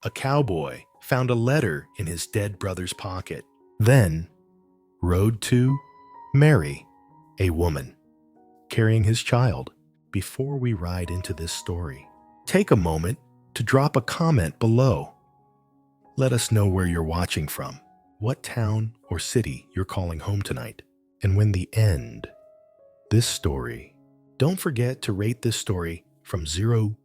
A cowboy found a letter in his dead brother's pocket, then rode to marry a woman carrying his child. Before we ride into this story, take a moment to drop a comment below. Let us know where you're watching from, what town or city you're calling home tonight. And when the end this story, don't forget to rate this story from 0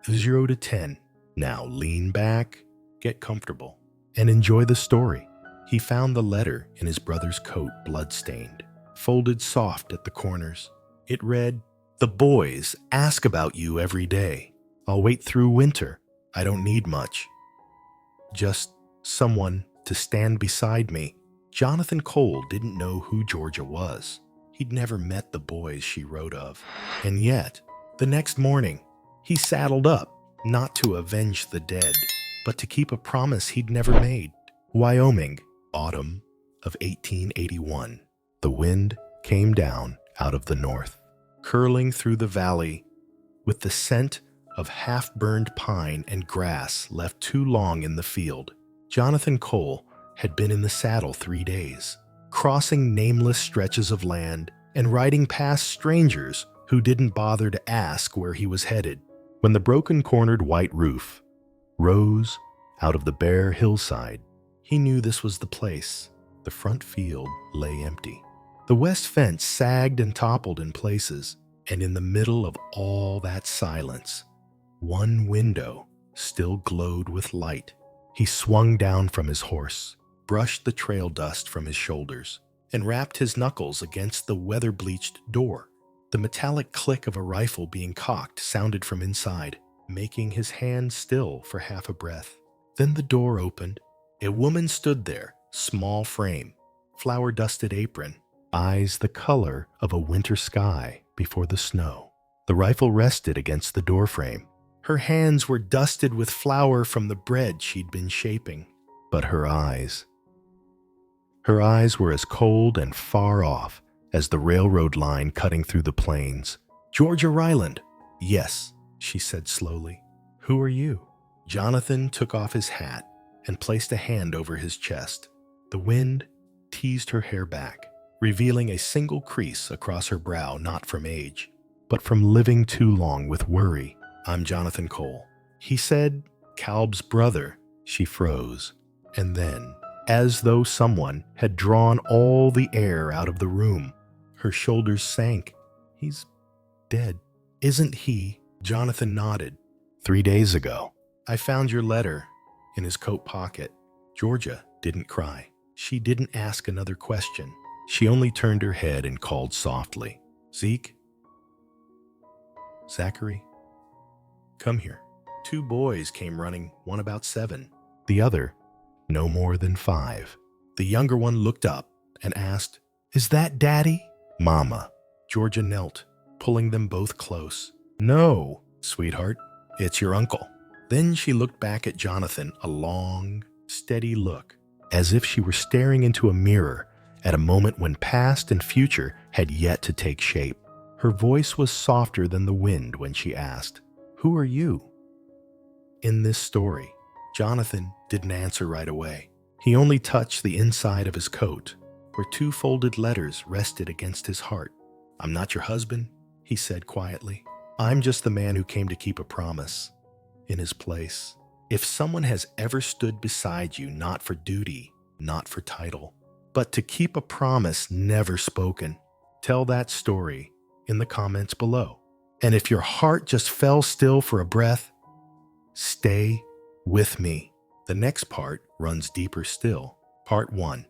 to 10. Now lean back, get comfortable, and enjoy the story. He found the letter in his brother's coat, bloodstained, folded soft at the corners. It read, "The boys ask about you every day. I'll wait through winter. I don't need much. Just someone to stand beside me." Jonathan Cole didn't know who Georgia was. He'd never met the boys she wrote of. And yet, the next morning, he saddled up, not to avenge the dead, but to keep a promise he'd never made. Wyoming, autumn of 1881. The wind came down out of the north, curling through the valley with the scent of half-burned pine and grass left too long in the field. Jonathan Cole had been in the saddle 3 days, crossing nameless stretches of land and riding past strangers who didn't bother to ask where he was headed. When the broken-cornered white roof rose out of the bare hillside, he knew this was the place. The front field lay empty. The west fence sagged and toppled in places, and in the middle of all that silence, one window still glowed with light. He swung down from his horse, brushed the trail dust from his shoulders, and rapped his knuckles against the weather-bleached door. The metallic click of a rifle being cocked sounded from inside, making his hand still for half a breath. Then the door opened. A woman stood there, small frame, flour-dusted apron, eyes the color of a winter sky before the snow. The rifle rested against the doorframe. Her hands were dusted with flour from the bread she'd been shaping. But her eyes were as cold and far off as the railroad line cutting through the plains. "Georgia Ryland." "Yes," she said slowly. "Who are you?" Jonathan took off his hat and placed a hand over his chest. The wind teased her hair back, revealing a single crease across her brow, not from age, but from living too long with worry. "I'm Jonathan Cole." He said, "Calb's brother." She froze, and then, as though someone had drawn all the air out of the room, her shoulders sank. "He's dead, isn't he?" Jonathan nodded. 3 days ago, I found your letter in his coat pocket." Georgia didn't cry. She didn't ask another question. She only turned her head and called softly, "Zeke? Zachary? Come here." 2 boys came running, one about 7, the other no more than 5. The younger one looked up and asked, "Is that Daddy?" "Mama." Georgia knelt, pulling them both close. "No, sweetheart, it's your uncle." Then she looked back at Jonathan, a long, steady look, as if she were staring into a mirror at a moment when past and future had yet to take shape. Her voice was softer than the wind when she asked, "Who are you?" In this story, Jonathan didn't answer right away. He only touched the inside of his coat, where 2 folded letters rested against his heart. "I'm not your husband," he said quietly. "I'm just the man who came to keep a promise in his place. If someone has ever stood beside you, not for duty, not for title, but to keep a promise never spoken, tell that story in the comments below. And if your heart just fell still for a breath, stay with me." The next part runs deeper still. Part 1.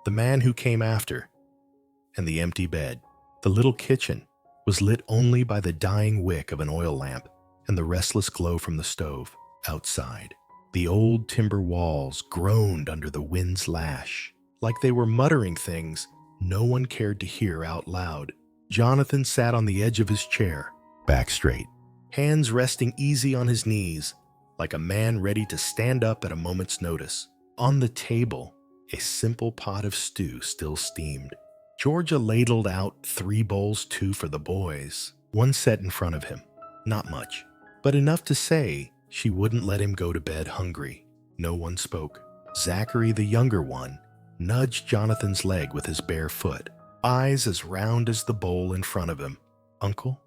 The man who came after, and the empty bed. The little kitchen was lit only by the dying wick of an oil lamp and the restless glow from the stove. Outside, the old timber walls groaned under the wind's lash, like they were muttering things no one cared to hear out loud. Jonathan sat on the edge of his chair, back straight, hands resting easy on his knees, like a man ready to stand up at a moment's notice. On the table, a simple pot of stew still steamed. Georgia ladled out 3 bowls too for the boys, one set in front of him. Not much, but enough to say She wouldn't let him go to bed hungry. No one spoke. Zachary, the younger one, nudged Jonathan's leg with his bare foot, eyes as round as the bowl in front of him. "Uncle,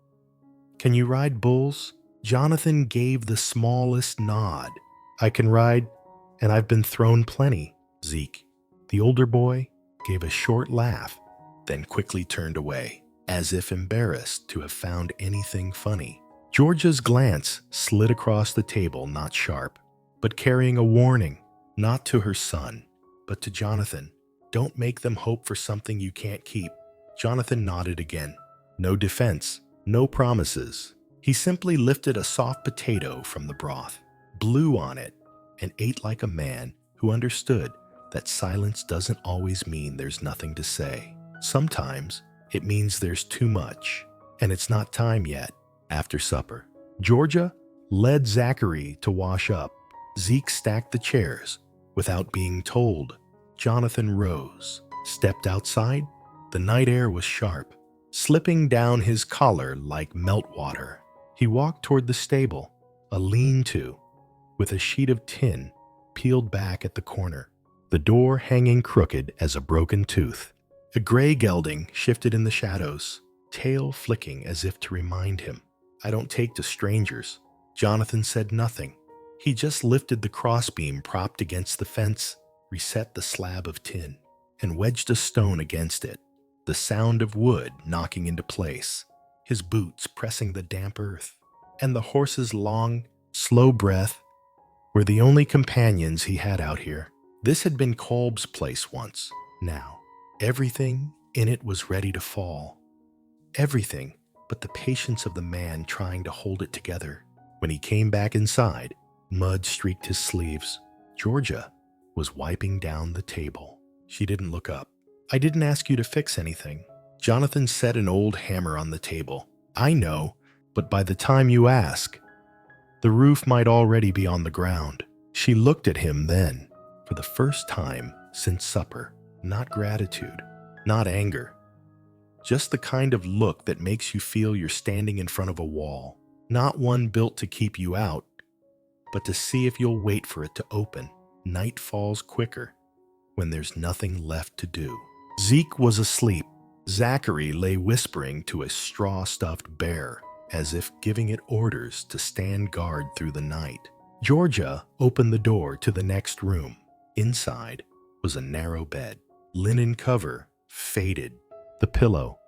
can you ride bulls?" Jonathan gave the smallest nod. "I can ride, and I've been thrown plenty." Zeke, the older boy, gave a short laugh, then quickly turned away, as if embarrassed to have found anything funny. Georgia's glance slid across the table, not sharp, but carrying a warning, not to her son, but to Jonathan. "Don't make them hope for something you can't keep." Jonathan nodded again. No defense, no promises. He simply lifted a soft potato from the broth, blew on it, and ate like a man who understood that silence doesn't always mean there's nothing to say. Sometimes it means there's too much, and it's not time yet. After supper, Georgia led Zachary to wash up. Zeke stacked the chairs. Without being told, Jonathan rose, stepped outside. The night air was sharp, slipping down his collar like meltwater. He walked toward the stable, a lean-to, with a sheet of tin peeled back at the corner, the door hanging crooked as a broken tooth. A gray gelding shifted in the shadows, tail flicking as if to remind him. "I don't take to strangers." Jonathan said nothing. He just lifted the crossbeam propped against the fence, reset the slab of tin, and wedged a stone against it, the sound of wood knocking into place, his boots pressing the damp earth, and the horse's long, slow breath were the only companions he had out here. This had been Kolb's place once. Now, everything in it was ready to fall. Everything but the patience of the man trying to hold it together. When he came back inside, mud streaked his sleeves. Georgia was wiping down the table. She didn't look up. "I didn't ask you to fix anything." Jonathan set an old hammer on the table. "I know, but by the time you ask, the roof might already be on the ground." She looked at him then, for the first time since supper. Not gratitude, not anger. Just the kind of look that makes you feel you're standing in front of a wall. Not one built to keep you out, but to see if you'll wait for it to open. Night falls quicker when there's nothing left to do. Zeke was asleep. Zachary lay whispering to a straw-stuffed bear, as if giving it orders to stand guard through the night. Georgia opened the door to the next room. Inside was a narrow bed, linen cover faded, the pillow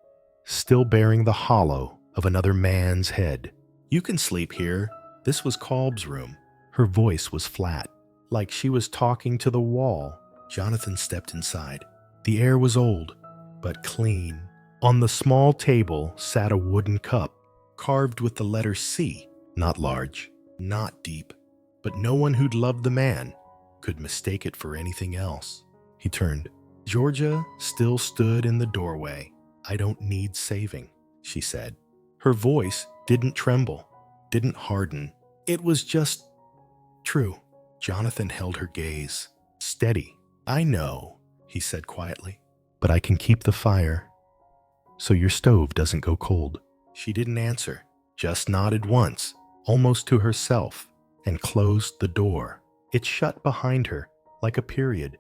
still bearing the hollow of another man's head. "You can sleep here." This was Kolb's room. Her voice was flat, like she was talking to the wall. Jonathan stepped inside. The air was old, but clean. On the small table sat a wooden cup, carved with the letter C, not large, not deep, but no one who'd loved the man could mistake it for anything else. He turned. Georgia still stood in the doorway. "I don't need saving," she said. Her voice didn't tremble, didn't harden. It was just true. Jonathan held her gaze, steady. "I know," he said quietly, "but I can keep the fire so your stove doesn't go cold." She didn't answer, just nodded once, almost to herself, and closed the door. It shut behind her like a period,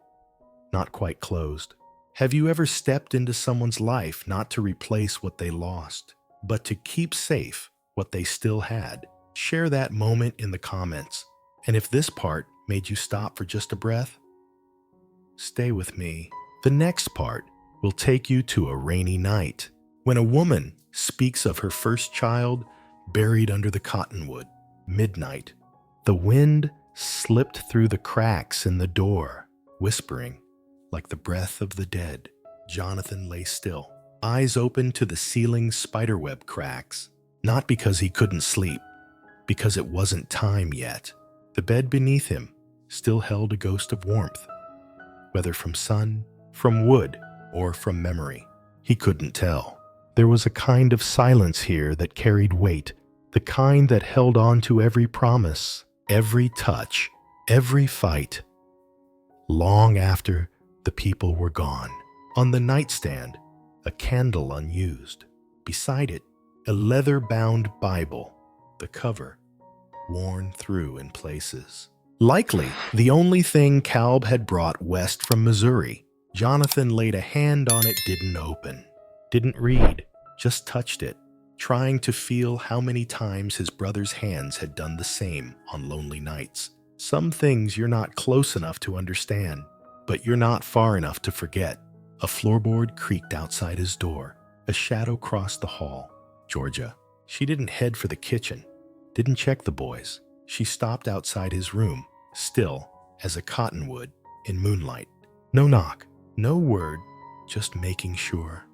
not quite closed. Have you ever stepped into someone's life not to replace what they lost, but to keep safe what they still had? Share that moment in the comments. And if this part made you stop for just a breath, stay with me. The next part will take you to a rainy night when a woman speaks of her first child buried under the cottonwood. Midnight. The wind slipped through the cracks in the door, whispering like the breath of the dead. Jonathan lay still, eyes open to the ceiling's spiderweb cracks, not because he couldn't sleep, because it wasn't time yet. The bed beneath him still held a ghost of warmth, whether from sun, from wood, or from memory. He couldn't tell. There was a kind of silence here that carried weight, the kind that held on to every promise, every touch, every fight, long after the people were gone. On the nightstand, a candle unused. Beside it, a leather-bound Bible, the cover worn through in places. Likely the only thing Calb had brought west from Missouri. Jonathan laid a hand on it, didn't open, didn't read, just touched it, trying to feel how many times his brother's hands had done the same on lonely nights. Some things you're not close enough to understand, but you're not far enough to forget. A floorboard creaked outside his door. A shadow crossed the hall. Georgia. She didn't head for the kitchen, didn't check the boys. She stopped outside his room, still as a cottonwood in moonlight. No knock, no word, just making sure.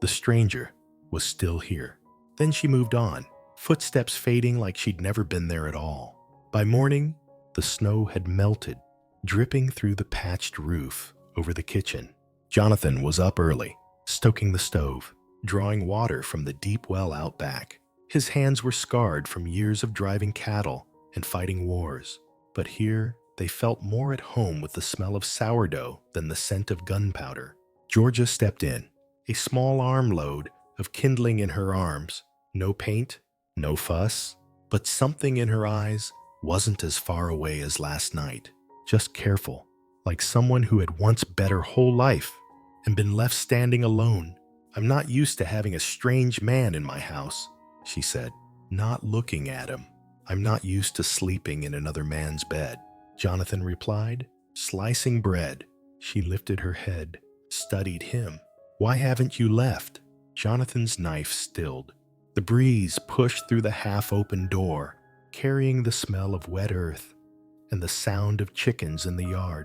The stranger was still here. Then she moved on, footsteps fading like she'd never been there at all. By morning, the snow had melted, dripping through the patched roof over the kitchen. Jonathan was up early, stoking the stove, drawing water from the deep well out back. His hands were scarred from years of driving cattle and fighting wars, but here they felt more at home with the smell of sourdough than the scent of gunpowder. Georgia stepped in, a small armload of kindling in her arms. No paint, no fuss, but something in her eyes wasn't as far away as last night, just careful, like someone who had once bet her whole life and been left standing alone. "I'm not used to having a strange man in my house," she said, not looking at him. "I'm not used to sleeping in another man's bed," Jonathan replied, slicing bread. She lifted her head, studied him. "Why haven't you left?" Jonathan's knife stilled. The breeze pushed through the half-open door, carrying the smell of wet earth and the sound of chickens in the yard.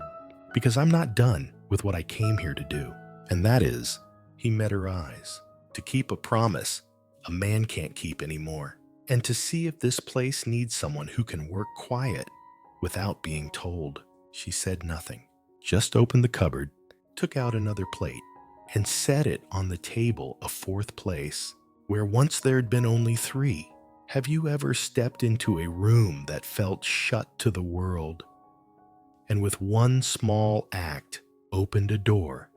"Because I'm not done with what I came here to do. And that is," he met her eyes, "to keep a promise a man can't keep anymore. And to see if this place needs someone who can work quiet without being told." She said nothing, just opened the cupboard, took out another plate, and set it on the table, a fourth place, where once there'd been only three. Have you ever stepped into a room that felt shut to the world, and with one small act opened a door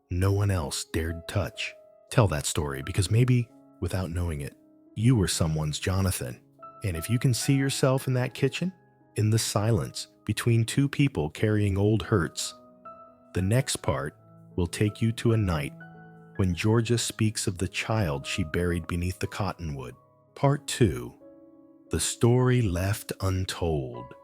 no one else dared touch? Tell that story, because maybe, without knowing it, you were someone's Jonathan. And if you can see yourself in that kitchen, in the silence between two people carrying old hurts, the next part will take you to a night when Georgia speaks of the child she buried beneath the cottonwood. Part 2. The story left untold,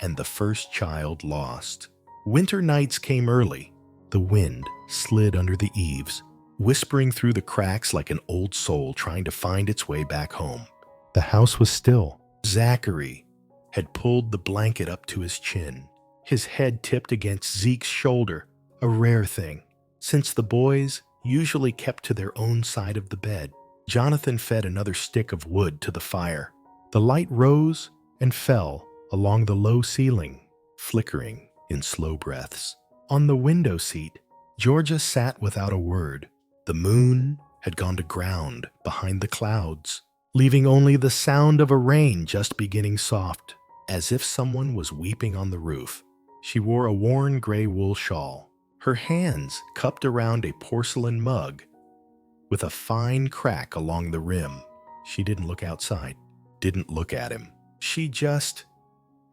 and the first child lost. Winter nights came early. The wind slid under the eaves, whispering through the cracks like an old soul trying to find its way back home. The house was still. Zachary had pulled the blanket up to his chin, his head tipped against Zeke's shoulder, a rare thing, since the boys usually kept to their own side of the bed. Jonathan fed another stick of wood to the fire. The light rose and fell along the low ceiling, flickering in slow breaths. On the window seat, Georgia sat without a word. The moon had gone to ground behind the clouds, leaving only the sound of a rain just beginning soft, as if someone was weeping on the roof. She wore a worn gray wool shawl, her hands cupped around a porcelain mug with a fine crack along the rim. She didn't look outside, didn't look at him. She just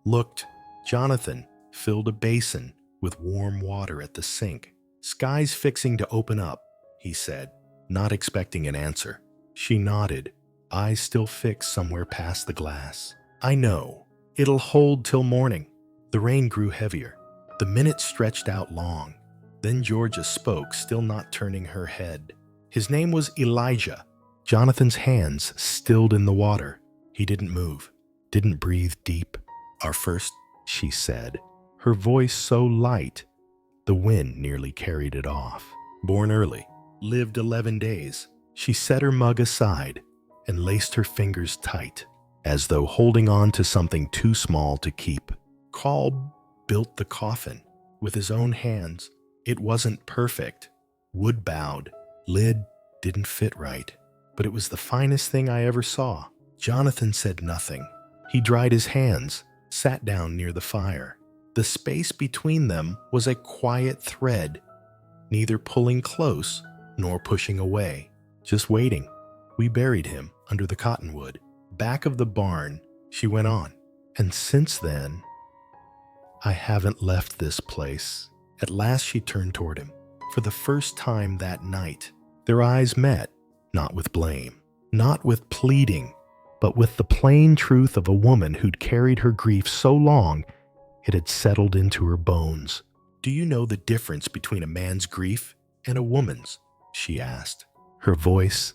looked. Jonathan filled a basin with warm water at the sink. "Sky's fixing to open up," he said, not expecting an answer. She nodded, eyes still fixed somewhere past the glass. "I know. It'll hold till morning." The rain grew heavier. The minutes stretched out long. Then Georgia spoke, still not turning her head. His name was Elijah. Jonathan's hands stilled in the water. He didn't move, didn't breathe deep. "Our first," she said, her voice so light the wind nearly carried it off. "Born early, lived 11 days. She set her mug aside and laced her fingers tight, as though holding on to something too small to keep. Kolb built the coffin with his own hands. It wasn't perfect. Wood bowed, lid didn't fit right, but it was the finest thing I ever saw." Jonathan said nothing. He dried his hands, sat down near the fire. The space between them was a quiet thread, neither pulling close nor pushing away, just waiting. "We buried him under the cottonwood, back of the barn, she went on. And since then, I haven't left this place. At last she turned toward him. For the first time that night, their eyes met, not with blame, not with pleading, but with the plain truth of a woman who'd carried her grief so long it had settled into her bones. Do you know the difference between a man's grief and a woman's? She asked, her voice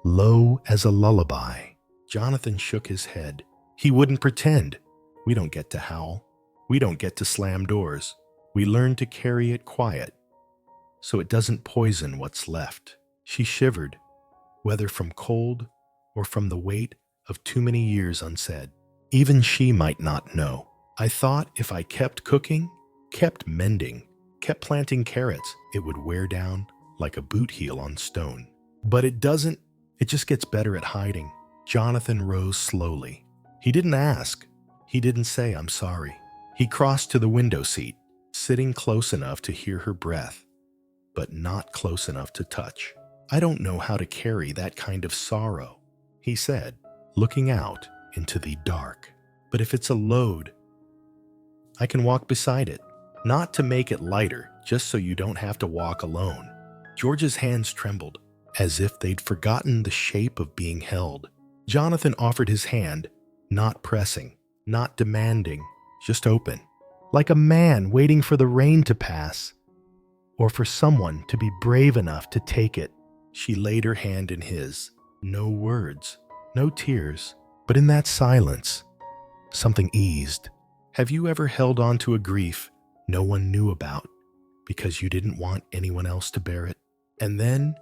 low as a lullaby. Jonathan shook his head. He wouldn't pretend. We don't get to howl. We don't get to slam doors. We learn to carry it quiet, so it doesn't poison what's left. She shivered, whether from cold or from the weight of too many years unsaid. Even she might not know. I thought if I kept cooking, kept mending, kept planting carrots, it would wear down like a boot heel on stone. But it doesn't. It just gets better at hiding. Jonathan rose slowly. He didn't ask. He didn't say, I'm sorry. He crossed to the window seat, sitting close enough to hear her breath, but not close enough to touch. I don't know how to carry that kind of sorrow, he said, looking out into the dark. But if it's a load, I can walk beside it. Not to make it lighter, just so you don't have to walk alone. George's hands trembled, as if they'd forgotten the shape of being held. Jonathan offered his hand, not pressing, not demanding, just open, like a man waiting for the rain to pass, or for someone to be brave enough to take it. She laid her hand in his. No words, no tears, but in that silence, something eased. Have you ever held on to a grief no one knew about because you didn't want anyone else to bear it? And then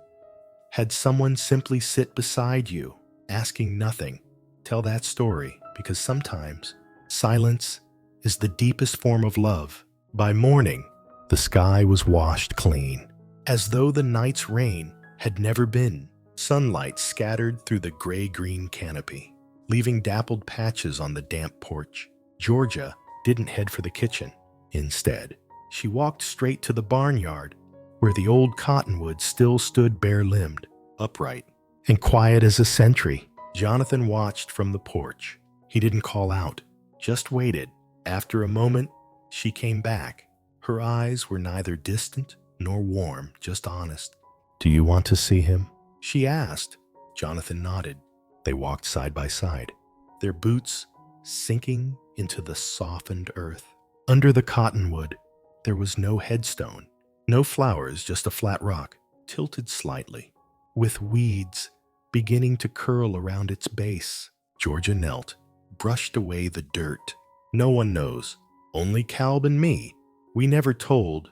had someone simply sit beside you, asking nothing, tell that story, because sometimes silence is the deepest form of love. By morning, the sky was washed clean, as though the night's rain had never been. Sunlight scattered through the gray-green canopy, leaving dappled patches on the damp porch. Georgia didn't head for the kitchen. Instead, she walked straight to the barnyard, where the old cottonwood still stood bare-limbed, upright, and quiet as a sentry. Jonathan watched from the porch. He didn't call out, just waited. After a moment, she came back. Her eyes were neither distant nor warm, just honest. Do you want to see him? She asked. Jonathan nodded. They walked side by side, their boots sinking into the softened earth. Under the cottonwood, there was no headstone, no flowers, just a flat rock, tilted slightly, with weeds beginning to curl around its base. Georgia knelt, brushed away the dirt. No one knows, only Calb and me. We never told,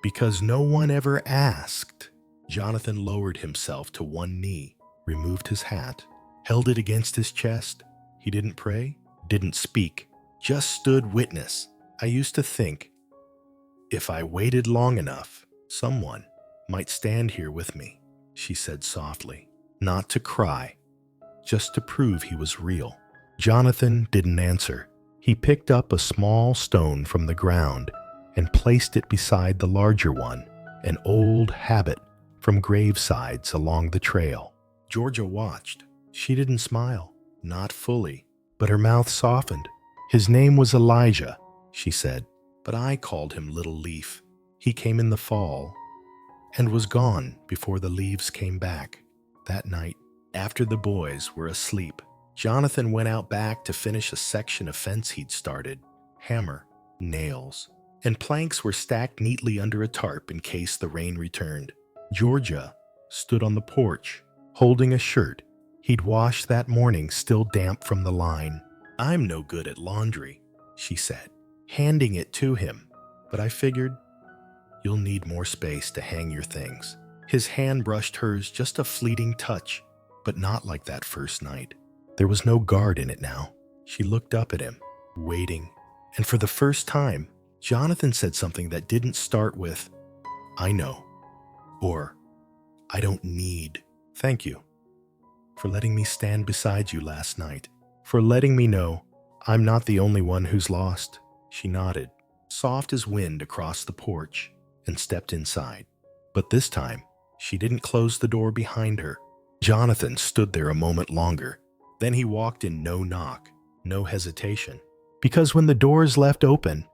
because no one ever asked. Jonathan lowered himself to one knee, removed his hat, held it against his chest. He didn't pray, didn't speak, just stood witness. I used to think, if I waited long enough, someone might stand here with me, she said softly, not to cry, just to prove he was real. Jonathan didn't answer. He picked up a small stone from the ground and placed it beside the larger one, an old habit from gravesides along the trail. Georgia watched. She didn't smile, not fully, but her mouth softened. His name was Elijah, she said, but I called him Little Leaf. He came in the fall and was gone before the leaves came back. That night, after the boys were asleep, Jonathan went out back to finish a section of fence he'd started. Hammer, nails, and planks were stacked neatly under a tarp in case the rain returned. Georgia stood on the porch, holding a shirt he'd washed that morning, still damp from the line. I'm no good at laundry, she said, handing it to him, but I figured you'll need more space to hang your things. His hand brushed hers, just a fleeting touch, but not like that first night. There was no guard in it now. She looked up at him, waiting, and for the first time, Jonathan said something that didn't start with, I know, or I don't need. Thank you for letting me stand beside you last night, for letting me know I'm not the only one who's lost. She nodded, soft as wind, across the porch and stepped inside. But this time, she didn't close the door behind her. Jonathan stood there a moment longer, Then he walked in, no knock, no hesitation. Because when the door is left open,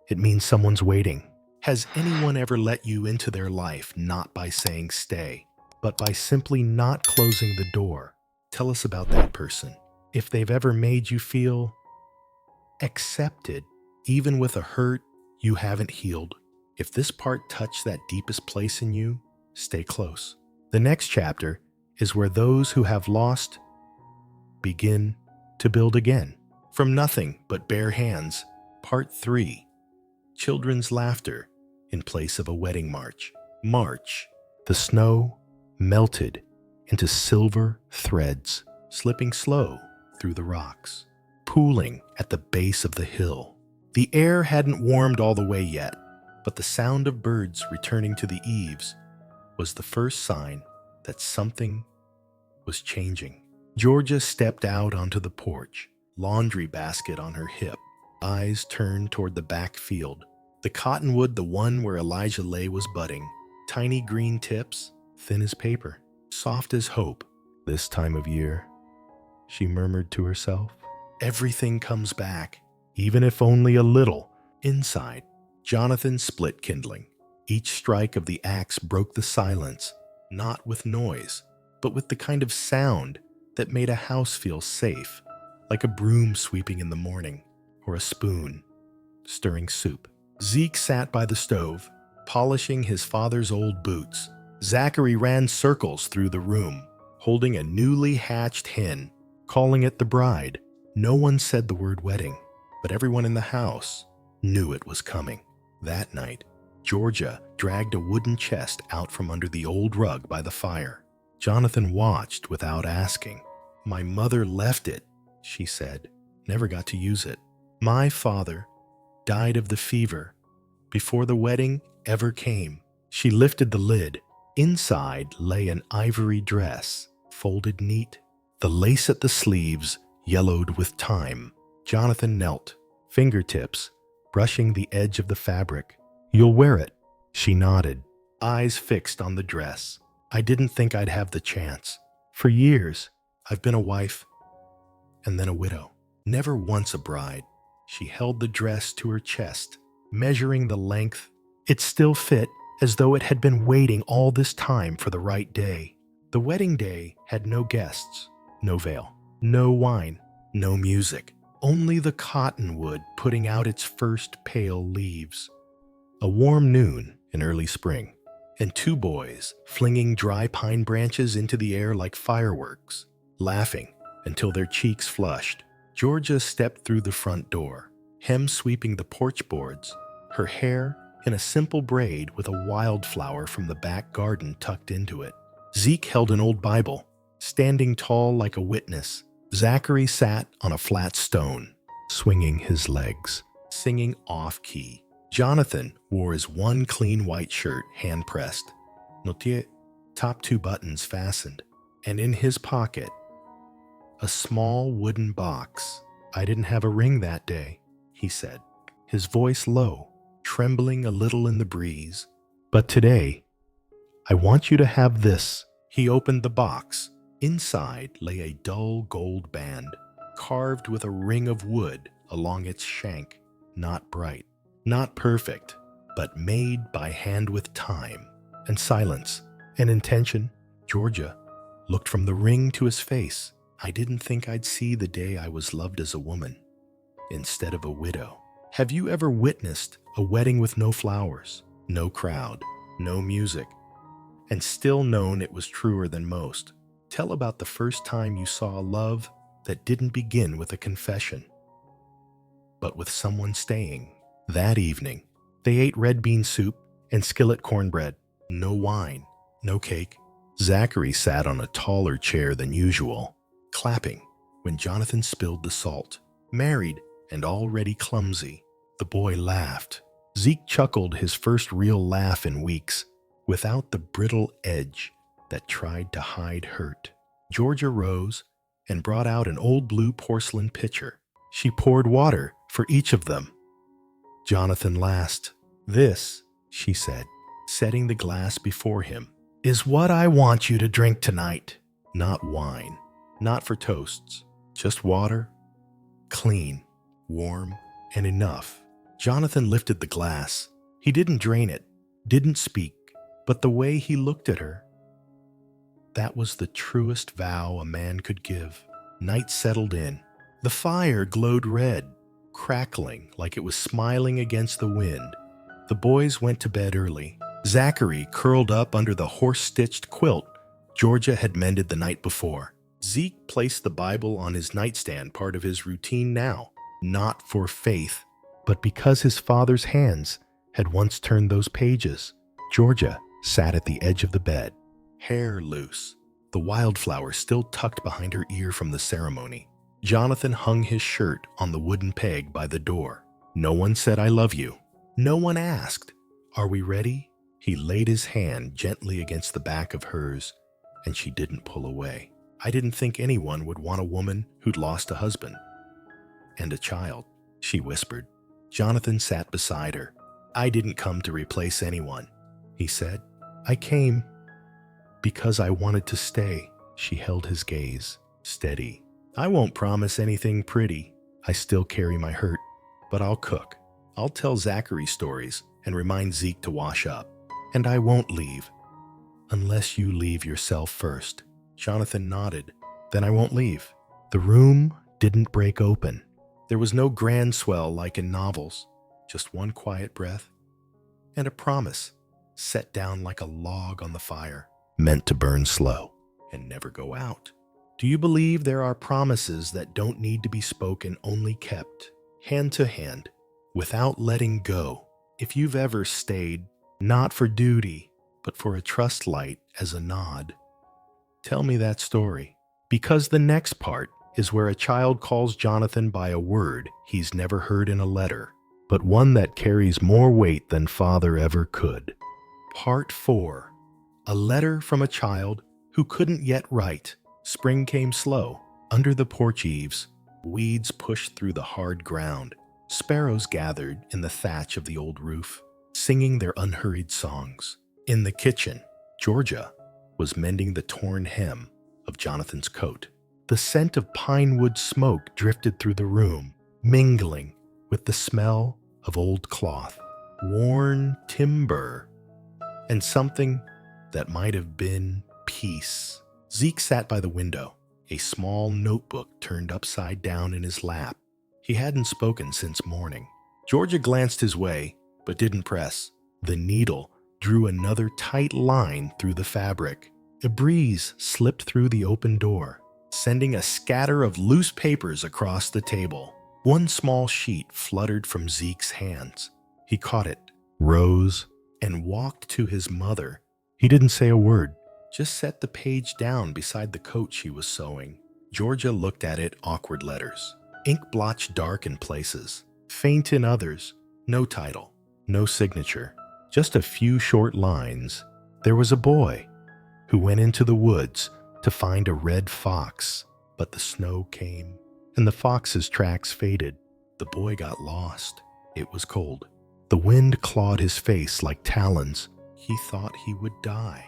it means someone's waiting. Has anyone ever let you into their life not by saying stay, but by simply not closing the door? Tell us about that person. If they've ever made you feel accepted, even with a hurt you haven't healed. If this part touched that deepest place in you, stay close. The next chapter is where those who have lost begin to build again. From nothing but bare hands, Part 3. Children's laughter in place of a wedding march. March. The snow melted into silver threads, slipping slow through the rocks, pooling at the base of the hill. The air hadn't warmed all the way yet, but the sound of birds returning to the eaves was the first sign that something was changing. Georgia stepped out onto the porch, laundry basket on her hip, eyes turned toward the back field. The cottonwood, the one where Elijah lay, was budding. Tiny green tips, thin as paper, soft as hope. This time of year, she murmured to herself, everything comes back, even if only a little. Inside, Jonathan split kindling. Each strike of the axe broke the silence, not with noise, but with the kind of sound that made a house feel safe, like a broom sweeping in the morning, or a spoon stirring soup. Zeke sat by the stove, polishing his father's old boots. Zachary ran circles through the room, holding a newly hatched hen, calling it the bride. No one said the word wedding, but everyone in the house knew it was coming. That night, Georgia dragged a wooden chest out from under the old rug by the fire. Jonathan watched without asking. My mother left it, she said. Never got to use it. My father died of the fever before the wedding ever came. She lifted the lid. Inside lay an ivory dress, folded neat. The lace at the sleeves yellowed with time. Jonathan knelt, fingertips brushing the edge of the fabric. You'll wear it, she nodded, eyes fixed on the dress. I didn't think I'd have the chance. For years, I've been a wife and then a widow, never once a bride. She held the dress to her chest, measuring the length. It still fit, as though it had been waiting all this time for the right day. The wedding day had no guests, no veil, no wine, no music, only the cottonwood putting out its first pale leaves. A warm noon in early spring, and two boys flinging dry pine branches into the air like fireworks, laughing until their cheeks flushed. Georgia stepped through the front door, hem sweeping the porch boards, her hair in a simple braid with a wildflower from the back garden tucked into it. Zeke held an old Bible, standing tall like a witness. Zachary sat on a flat stone, swinging his legs, singing off-key. Jonathan wore his one clean white shirt hand-pressed, notier, top two buttons fastened, and in his pocket, a small wooden box. I didn't have a ring that day, he said, his voice low, trembling a little in the breeze. But today, I want you to have this. He opened the box. Inside lay a dull gold band, carved with a ring of wood along its shank, not bright, not perfect, but made by hand with time and silence and intention. Georgia looked from the ring to his face. I didn't think I'd see the day I was loved as a woman instead of a widow. Have you ever witnessed a wedding with no flowers, no crowd, no music, and still known it was truer than most? Tell about the first time you saw a love that didn't begin with a confession, but with someone staying. That evening, they ate red bean soup and skillet cornbread. No wine, no cake. Zachary sat on a taller chair than usual, clapping when Jonathan spilled the salt. Married and already clumsy, the boy laughed. Zeke chuckled, his first real laugh in weeks, without the brittle edge that tried to hide hurt. Georgia rose and brought out an old blue porcelain pitcher. She poured water for each of them. Jonathan laughed. This, she said, setting the glass before him, is what I want you to drink tonight. Not wine, Not for toasts, just water, clean, warm, and enough. Jonathan lifted the glass. He didn't drain it, didn't speak, but the way he looked at her, that was the truest vow a man could give. Night settled in. The fire glowed red, crackling like it was smiling against the wind. The boys went to bed early. Zachary curled up under the horse-stitched quilt Georgia had mended the night before. Zeke placed the Bible on his nightstand, part of his routine now, not for faith, but because his father's hands had once turned those pages. Georgia sat at the edge of the bed, hair loose, the wildflower still tucked behind her ear from the ceremony. Jonathan hung his shirt on the wooden peg by the door. No one said, "I love you." No one asked, "Are we ready?" He laid his hand gently against the back of hers, and she didn't pull away. "I didn't think anyone would want a woman who'd lost a husband and a child," she whispered. Jonathan sat beside her. "I didn't come to replace anyone," he said. "I came because I wanted to stay." She held his gaze, steady. "I won't promise anything pretty. I still carry my hurt, but I'll cook. I'll tell Zachary stories and remind Zeke to wash up. And I won't leave unless you leave yourself first." Jonathan nodded. "Then I won't leave." The room didn't break open. There was no grand swell like in novels, just one quiet breath and a promise set down like a log on the fire, meant to burn slow and never go out. Do you believe there are promises that don't need to be spoken, only kept, hand to hand, without letting go? If you've ever stayed, not for duty, but for a trust light as a nod, tell me that story. Because the next part is where a child calls Jonathan by a word he's never heard in a letter, but one that carries more weight than father ever could. Part 4. A letter from a child who couldn't yet write. Spring came slow. Under the porch eaves, weeds pushed through the hard ground. Sparrows gathered in the thatch of the old roof, singing their unhurried songs. In the kitchen, Georgia was mending the torn hem of Jonathan's coat. The scent of pine wood smoke drifted through the room, mingling with the smell of old cloth, worn timber, and something that might have been peace. Zeke sat by the window, a small notebook turned upside down in his lap. He hadn't spoken since morning. Georgia glanced his way, but didn't press. The needle drew another tight line through the fabric. A breeze slipped through the open door, sending a scatter of loose papers across the table. One small sheet fluttered from Zeke's hands. He caught it, rose, and walked to his mother. He didn't say a word, just set the page down beside the coat she was sewing. Georgia looked at it, awkward letters, ink blotched dark in places, faint in others. No title, no signature, just a few short lines. There was a boy who went into the woods to find a red fox, but the snow came, and the fox's tracks faded. The boy got lost. It was cold. The wind clawed his face like talons. He thought he would die.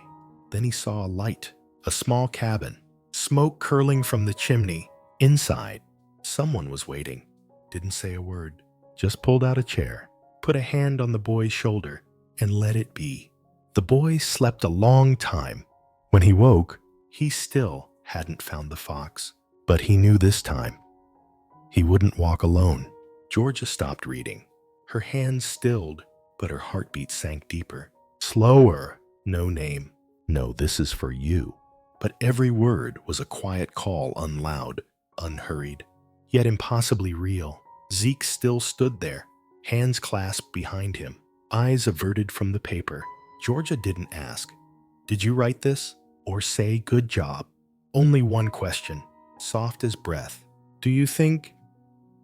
Then he saw a light, a small cabin, smoke curling from the chimney. Inside, someone was waiting. Didn't say a word, just pulled out a chair, put a hand on the boy's shoulder, and let it be. The boy slept a long time. When he woke, he still hadn't found the fox, but he knew this time he wouldn't walk alone. Georgia stopped reading. Her hands stilled, but her heartbeat sank deeper. Slower. No name. No, this is for you. But every word was a quiet call, unloud, unhurried, yet impossibly real. Zeke still stood there, hands clasped behind him, eyes averted from the paper. Georgia didn't ask, "Did you write this?" or say, "Good job." Only one question, soft as breath. "Do you think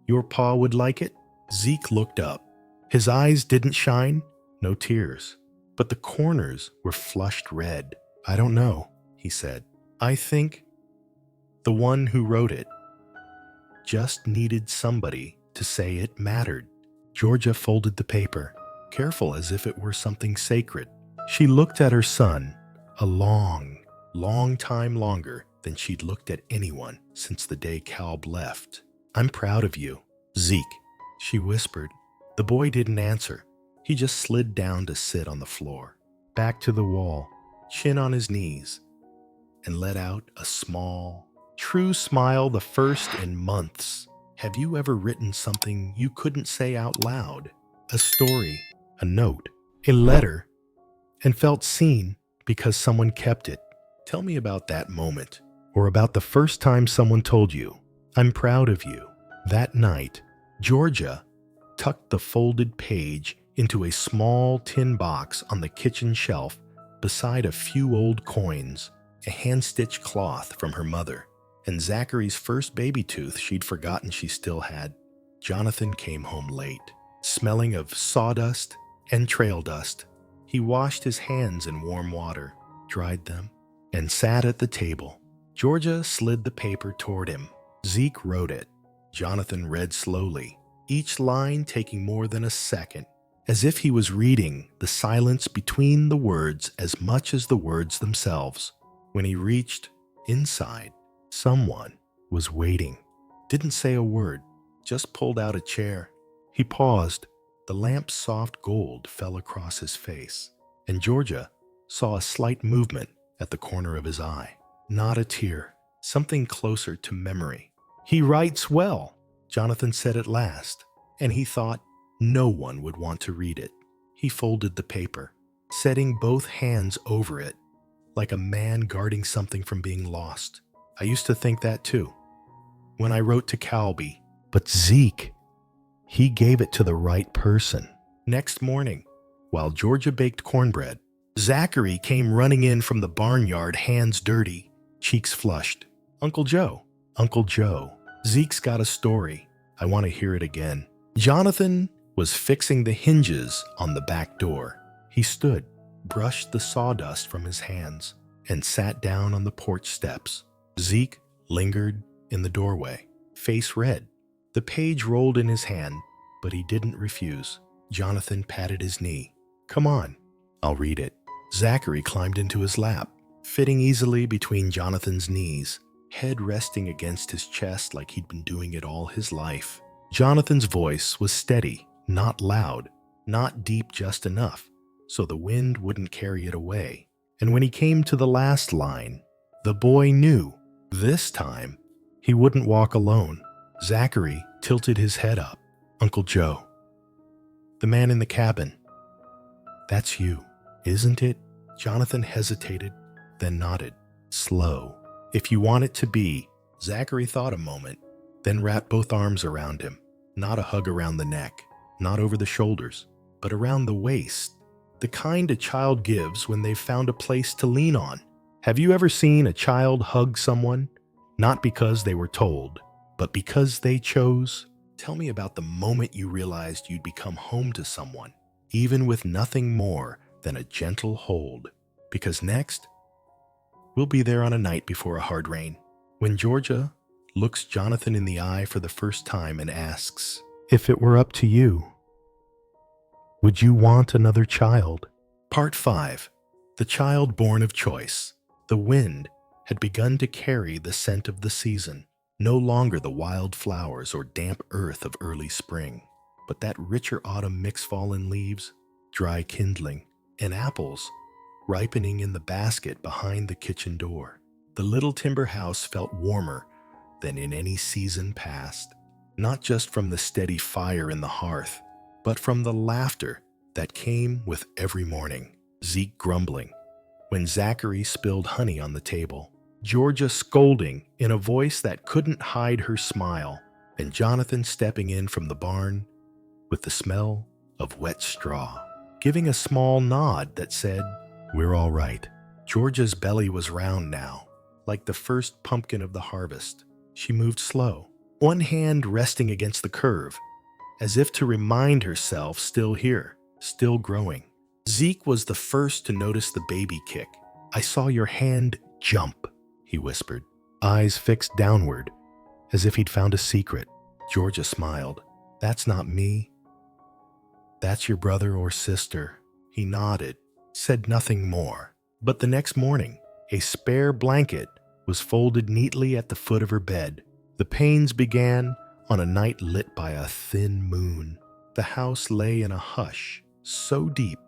your pa would like it?" Zeke looked up. His eyes didn't shine, no tears, but the corners were flushed red. "I don't know," he said. "I think the one who wrote it just needed somebody to say it mattered." Georgia folded the paper, careful as if it were something sacred. She looked at her son a long, long time longer than she'd looked at anyone since the day Calb left. "I'm proud of you, Zeke," she whispered. The boy didn't answer. He just slid down to sit on the floor, back to the wall, chin on his knees, and let out a small, true smile, the first in months. Have you ever written something you couldn't say out loud? A story, a note, a letter, and felt seen because someone kept it? Tell me about that moment, or about the first time someone told you, "I'm proud of you." That night, Georgia tucked the folded page into a small tin box on the kitchen shelf beside a few old coins, a hand-stitched cloth from her mother, and Zachary's first baby tooth she'd forgotten she still had. Jonathan came home late, smelling of sawdust and trail dust. He washed his hands in warm water, dried them, and sat at the table. Georgia slid the paper toward him. Zeke wrote it. Jonathan read slowly, each line taking more than a second, as if he was reading the silence between the words as much as the words themselves. When he reached inside, someone was waiting. Didn't say a word, just pulled out a chair. He paused. The lamp's soft gold fell across his face, and Georgia saw a slight movement at the corner of his eye. Not a tear, something closer to memory. "He writes well," Jonathan said at last, and he thought no one would want to read it. He folded the paper, setting both hands over it, like a man guarding something from being lost. "I used to think that too, when I wrote to Cowboy. But Zeke, he gave it to the right person." Next morning, while Georgia baked cornbread, Zachary came running in from the barnyard, hands dirty, cheeks flushed. Uncle Joe, Zeke's got a story. I want to hear it again." Jonathan was fixing the hinges on the back door. He stood, brushed the sawdust from his hands, and sat down on the porch steps. Zeke lingered in the doorway, face red. The page rolled in his hand, but he didn't refuse. Jonathan patted his knee. "Come on, I'll read it." Zachary climbed into his lap, fitting easily between Jonathan's knees, head resting against his chest like he'd been doing it all his life. Jonathan's voice was steady, not loud, not deep just enough, so the wind wouldn't carry it away. And when he came to the last line, the boy knew this time he wouldn't walk alone. Zachary tilted his head up. "Uncle Joe, the man in the cabin, that's you, isn't it?" Jonathan hesitated, then nodded. "Slow. If you want it to be." Zachary thought a moment, then wrapped both arms around him. Not a hug around the neck, not over the shoulders, but around the waist. The kind a child gives when they've found a place to lean on. Have you ever seen a child hug someone? Not because they were told, but because they chose? Tell me about the moment you realized you'd become home to someone, even with nothing more than a gentle hold. Because next, we'll be there on a night before a hard rain, when Georgia looks Jonathan in the eye for the first time and asks, "If it were up to you, would you want another child?" Part 5. The child born of choice. The wind had begun to carry the scent of the season, no longer the wild flowers or damp earth of early spring, but that richer autumn mix fallen leaves, dry kindling, and apples ripening in the basket behind the kitchen door. The little timber house felt warmer than in any season past, not just from the steady fire in the hearth, but from the laughter that came with every morning. Zeke grumbling when Zachary spilled honey on the table, Georgia scolding in a voice that couldn't hide her smile, and Jonathan stepping in from the barn with the smell of wet straw, giving a small nod that said, "We're all right." Georgia's belly was round now, like the first pumpkin of the harvest. She moved slow, one hand resting against the curve, as if to remind herself still here, still growing. Zeke was the first to notice the baby kick. "I saw your hand jump," he whispered, eyes fixed downward, as if he'd found a secret. Georgia smiled. "That's not me. That's your brother or sister." He nodded, said nothing more. But the next morning, a spare blanket was folded neatly at the foot of her bed. The pains began on a night lit by a thin moon. The house lay in a hush so deep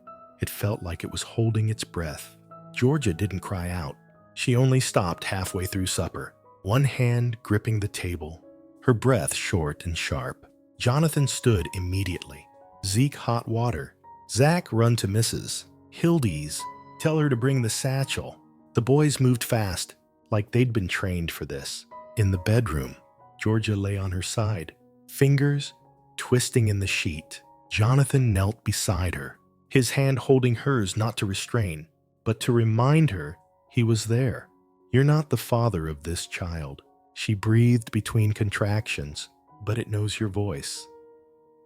it felt like it was holding its breath. Georgia didn't cry out. She only stopped halfway through supper, one hand gripping the table, her breath short and sharp. Jonathan stood immediately. Zeke, hot water. Zach, run to Mrs. Hildy's. Tell her to bring the satchel. The boys moved fast, like they'd been trained for this. In the bedroom, Georgia lay on her side, fingers twisting in the sheet. Jonathan knelt beside her, his hand holding hers not to restrain, but to remind her he was there. You're not the father of this child. She breathed between contractions, but it knows your voice.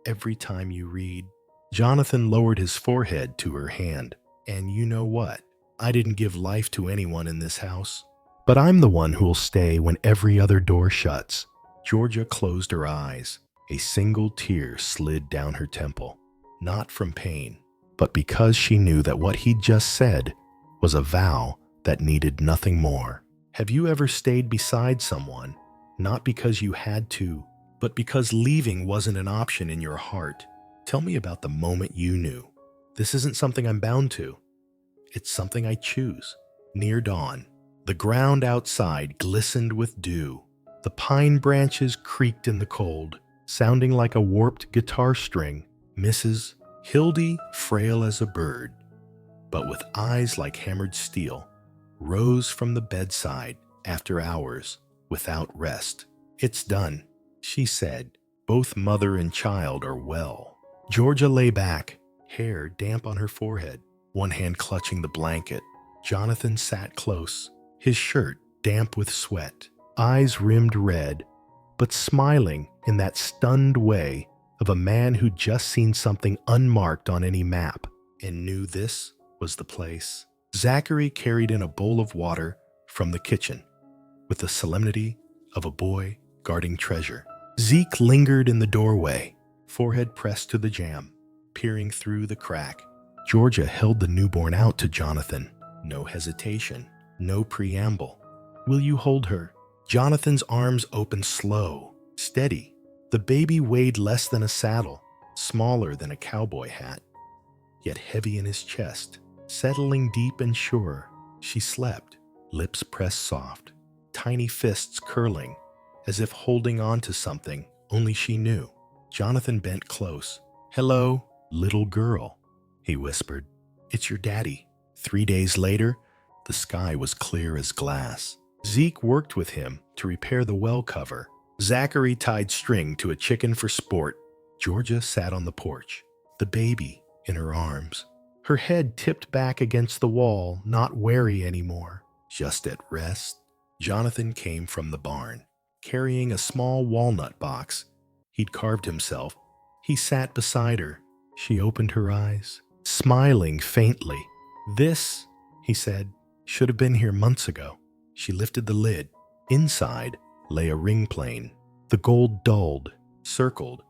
Every time you read. Jonathan lowered his forehead to her hand. And you know what? I didn't give life to anyone in this house, but I'm the one who'll stay when every other door shuts. Georgia closed her eyes. A single tear slid down her temple, not from pain, but because she knew that what he'd just said was a vow that needed nothing more. Have you ever stayed beside someone, not because you had to, but because leaving wasn't an option in your heart? Tell me about the moment you knew. This isn't something I'm bound to. It's something I choose. Near dawn, the ground outside glistened with dew. The pine branches creaked in the cold, sounding like a warped guitar string. Mrs. Hildy, frail as a bird, but with eyes like hammered steel, rose from the bedside after hours without rest. It's done, she said. Both mother and child are well. Georgia lay back, hair damp on her forehead, one hand clutching the blanket. Jonathan sat close, his shirt damp with sweat, eyes rimmed red, but smiling in that stunned way of a man who'd just seen something unmarked on any map and knew this was the place. Zachary carried in a bowl of water from the kitchen with the solemnity of a boy guarding treasure. Zeke lingered in the doorway, forehead pressed to the jamb, peering through the crack. Georgia held the newborn out to Jonathan. No hesitation, no preamble. Will you hold her? Jonathan's arms opened slow, steady. The baby weighed less than a saddle, smaller than a cowboy hat, yet heavy in his chest, settling deep and sure. She slept, lips pressed soft, tiny fists curling, as if holding on to something only she knew. Jonathan bent close. Hello, little girl, he whispered. It's your daddy. 3 days later, the sky was clear as glass. Zeke worked with him to repair the well cover. Zachary tied string to a chicken for sport. Georgia sat on the porch, the baby in her arms, her head tipped back against the wall, not wary anymore, just at rest. Jonathan came from the barn, carrying a small walnut box he'd carved himself. He sat beside her. She opened her eyes, smiling faintly. This, he said, should have been here months ago. She lifted the lid. Inside lay a ring plane, the gold dulled, circled,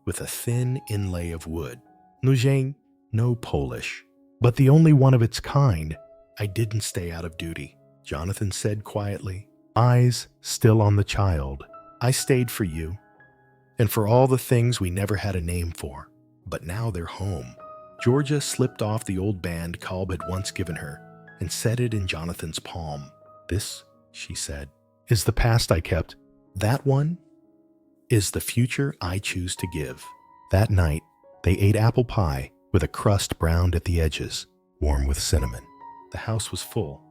with a thin inlay of wood. Nujane, no Polish, but the only one of its kind. I didn't stay out of duty, Jonathan said quietly, eyes still on the child. I stayed for you, and for all the things we never had a name for, but now they're home. Georgia slipped off the old band Kalb had once given her and set it in Jonathan's palm. This, she said, is the past I kept. That one is the future I choose to give. That night, they ate apple pie with a crust browned at the edges, warm with cinnamon. The house was full,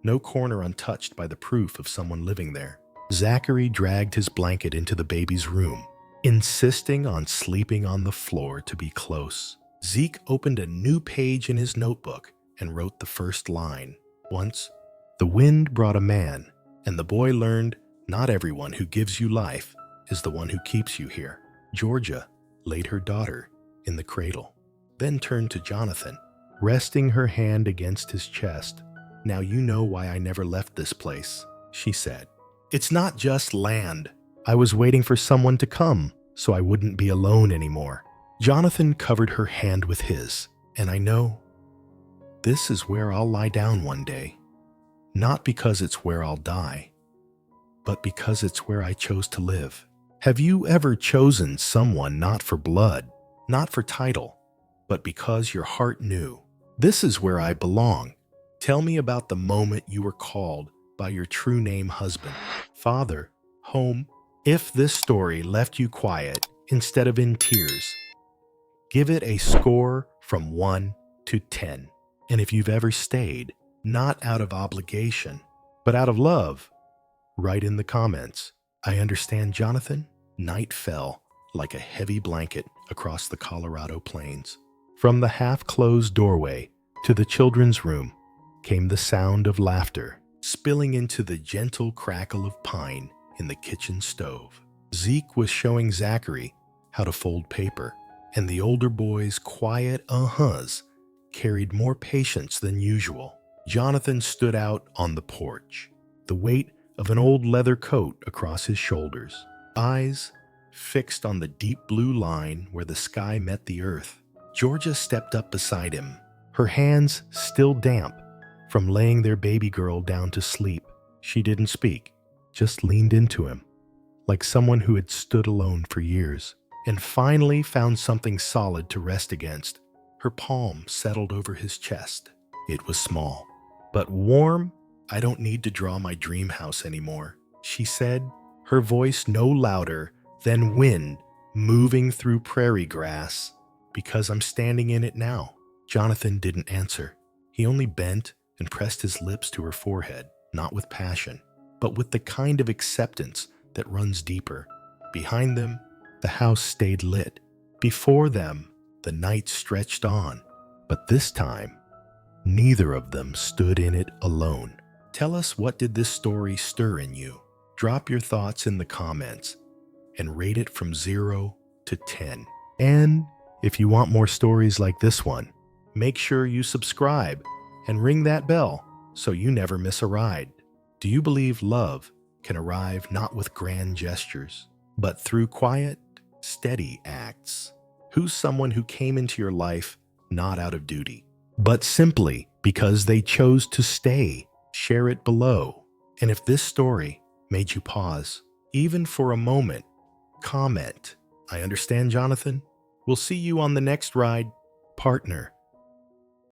no corner untouched by the proof of someone living there. Zachary dragged his blanket into the baby's room, insisting on sleeping on the floor to be close. Zeke opened a new page in his notebook and wrote the first line. Once, the wind brought a man, and the boy learned not everyone who gives you life is the one who keeps you here. Georgia laid her daughter in the cradle, then turned to Jonathan, resting her hand against his chest. Now you know why I never left this place, she said. It's not just land. I was waiting for someone to come so I wouldn't be alone anymore. Jonathan covered her hand with his, and I know this is where I'll lie down one day, not because it's where I'll die, but because it's where I chose to live. Have you ever chosen someone not for blood, not for title, but because your heart knew, this is where I belong? Tell me about the moment you were called by your true name husband, father, home. If this story left you quiet instead of in tears, give it a score from 1 to 10. And if you've ever stayed, not out of obligation, but out of love, write in the comments. I understand, Jonathan. Night fell like a heavy blanket across the Colorado plains. From the half-closed doorway to the children's room came the sound of laughter, spilling into the gentle crackle of pine in the kitchen stove. Zeke was showing Zachary how to fold paper, and the older boy's quiet uh-huhs carried more patience than usual. Jonathan stood out on the porch, the weight of an old leather coat across his shoulders, eyes fixed on the deep blue line where the sky met the earth. Georgia stepped up beside him, her hands still damp from laying their baby girl down to sleep. She didn't speak, just leaned into him, like someone who had stood alone for years, and finally found something solid to rest against. Her palm settled over his chest. It was small, but warm. I don't need to draw my dream house anymore, she said, her voice no louder than wind moving through prairie grass, because I'm standing in it now. Jonathan didn't answer. He only bent and pressed his lips to her forehead, not with passion, but with the kind of acceptance that runs deeper. Behind them, the house stayed lit. Before them, the night stretched on, but this time, neither of them stood in it alone. Tell us, what did this story stir in you? Drop your thoughts in the comments and rate it from 0 to 10. And if you want more stories like this one, make sure you subscribe and ring that bell so you never miss a ride. Do you believe love can arrive not with grand gestures, but through quiet, steady acts? Who's someone who came into your life not out of duty, but simply because they chose to stay? Share it below. And if this story made you pause, even for a moment, comment, I understand, Jonathan. We'll see you on the next ride, partner.